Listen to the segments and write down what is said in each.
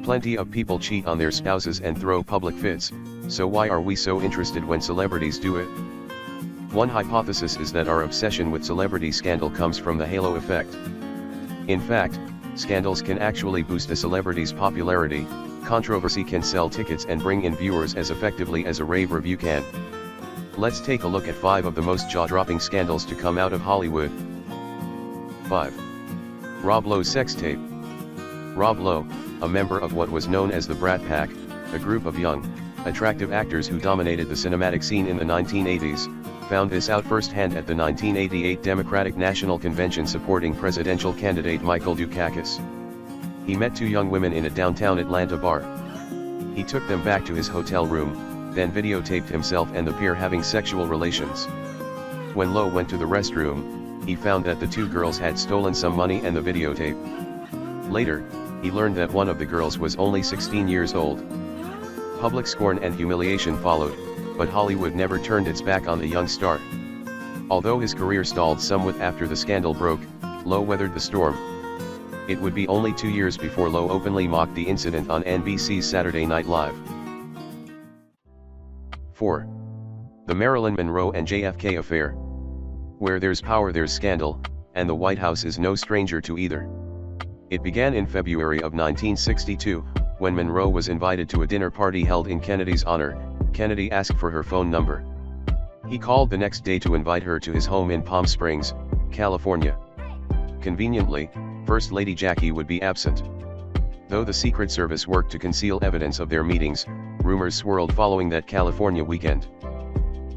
Plenty of people cheat on their spouses and throw public fits, so why are we so interested when celebrities do it? One hypothesis is that our obsession with celebrity scandal comes from the halo effect. In fact, scandals can actually boost a celebrity's popularity. Controversy can sell tickets and bring in viewers as effectively as a rave review can. Let's take a look at 5 of the most jaw-dropping scandals to come out of Hollywood. 5. Rob Lowe sex tape. Rob Lowe, a member of what was known as the Brat Pack, a group of young, attractive actors who dominated the cinematic scene in the 1980s, found this out firsthand at the 1988 Democratic National Convention supporting presidential candidate Michael Dukakis. He met 2 young women in a downtown Atlanta bar. He took them back to his hotel room, then videotaped himself and the pair having sexual relations. When Lowe went to the restroom, he found that the 2 girls had stolen some money and the videotape. Later, he learned that one of the girls was only 16 years old. Public scorn and humiliation followed, but Hollywood never turned its back on the young star. Although his career stalled somewhat after the scandal broke, Lowe weathered the storm. It would be only 2 years before Lowe openly mocked the incident on NBC's Saturday Night Live. 4. The Marilyn Monroe and JFK affair. Where there's power there's scandal, and the White House is no stranger to either. It began in February of 1962, when Monroe was invited to a dinner party held in Kennedy's honor. Kennedy asked for her phone number. He called the next day to invite her to his home in Palm Springs, California. Conveniently, First Lady Jackie would be absent. Though the Secret Service worked to conceal evidence of their meetings, rumors swirled following that California weekend.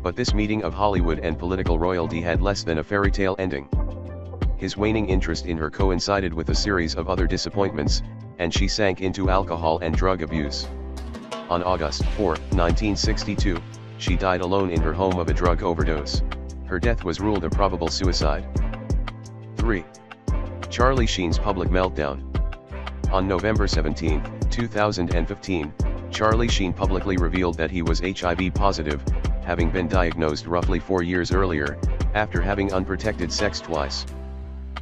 But this meeting of Hollywood and political royalty had less than a fairy tale ending. His waning interest in her coincided with a series of other disappointments, and she sank into alcohol and drug abuse. On August 4, 1962, she died alone in her home of a drug overdose. Her death was ruled a probable suicide. 3. Charlie Sheen's public meltdown. On November 17, 2015, Charlie Sheen publicly revealed that he was HIV positive, having been diagnosed roughly 4 years earlier, after having unprotected sex twice.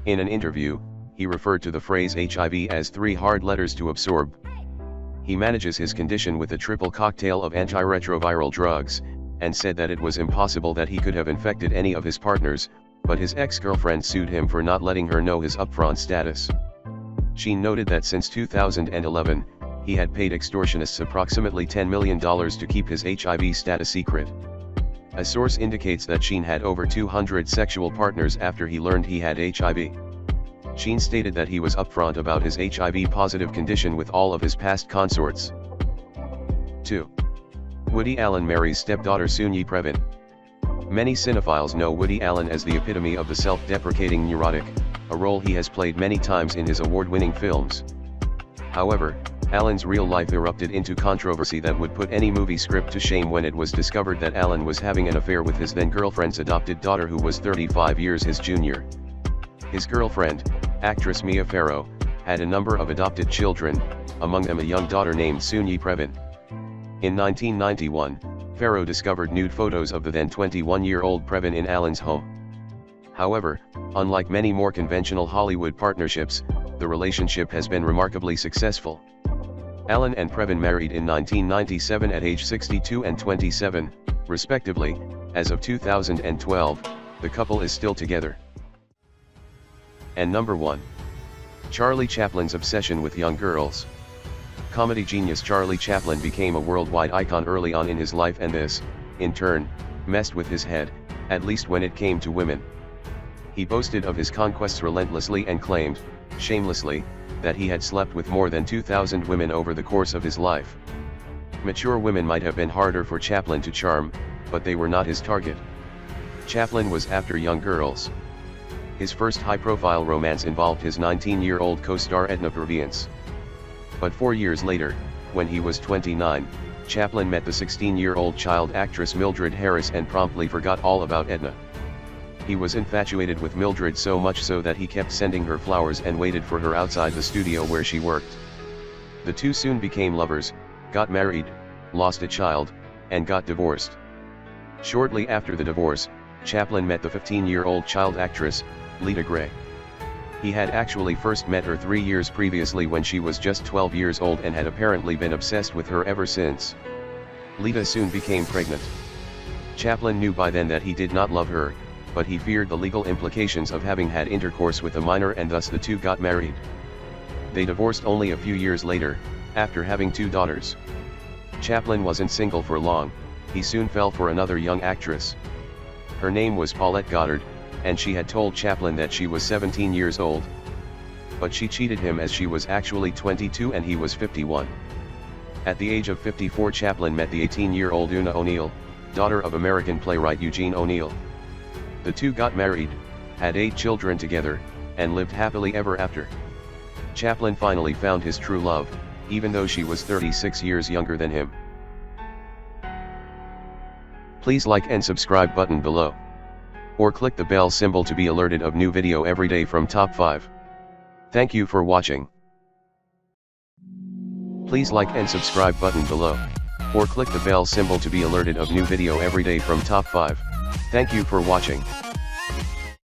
In an interview, he referred to the phrase HIV as 3 hard letters to absorb. He manages his condition with a triple cocktail of antiretroviral drugs, and said that it was impossible that he could have infected any of his partners, but his ex-girlfriend sued him for not letting her know his upfront status. Sheen noted that since 2011, he had paid extortionists approximately $10 million to keep his HIV status secret. A source indicates that Sheen had over 200 sexual partners after he learned he had HIV. Sheen stated that he was upfront about his HIV-positive condition with all of his past consorts. 2. Woody Allen marries stepdaughter Soon-Yi Previn. Many cinephiles know Woody Allen as the epitome of the self-deprecating neurotic, a role he has played many times in his award-winning films. However, Allen's real life erupted into controversy that would put any movie script to shame when it was discovered that Allen was having an affair with his then-girlfriend's adopted daughter, who was 35 years his junior. His girlfriend, actress Mia Farrow, had a number of adopted children, among them a young daughter named Soon-Yi Previn. In 1991, Farrow discovered nude photos of the then 21-year-old Previn in Allen's home. However, unlike many more conventional Hollywood partnerships, the relationship has been remarkably successful. Allen and Previn married in 1997 at age 62 and 27, respectively. As of 2012, the couple is still together. And number 1. Charlie Chaplin's obsession with young girls. Comedy genius Charlie Chaplin became a worldwide icon early on in his life, and this, in turn, messed with his head, at least when it came to women. He boasted of his conquests relentlessly and claimed, shamelessly, that he had slept with more than 2,000 women over the course of his life. Mature women might have been harder for Chaplin to charm, but they were not his target. Chaplin was after young girls. His first high-profile romance involved his 19-year-old co-star Edna Purviance. But 4 years later, when he was 29, Chaplin met the 16-year-old child actress Mildred Harris and promptly forgot all about Edna. He was infatuated with Mildred so much so that he kept sending her flowers and waited for her outside the studio where she worked. The two soon became lovers, got married, lost a child, and got divorced. Shortly after the divorce, Chaplin met the 15-year-old child actress, Lita Grey. He had actually first met her 3 years previously when she was just 12 years old and had apparently been obsessed with her ever since. Lita soon became pregnant. Chaplin knew by then that he did not love her, but he feared the legal implications of having had intercourse with a minor, and thus the two got married. They divorced only a few years later, after having 2 daughters. Chaplin wasn't single for long. He soon fell for another young actress. Her name was Paullette Goddard, and she had told Chaplin that she was 17 years old. But she cheated him, as she was actually 22 and he was 51. At the age of 54, Chaplin met the 18-year-old Una O'Neill, daughter of American playwright Eugene O'Neill. The two got married, had 8 children together, and lived happily ever after. Chaplin finally found his true love, even though she was 36 years younger than him. Please like and subscribe button below. Or click the bell symbol to be alerted of new video every day from Top 5. Thank you for watching. Please like and subscribe button below. Or click the bell symbol to be alerted of new video every day from Top 5. Thank you for watching.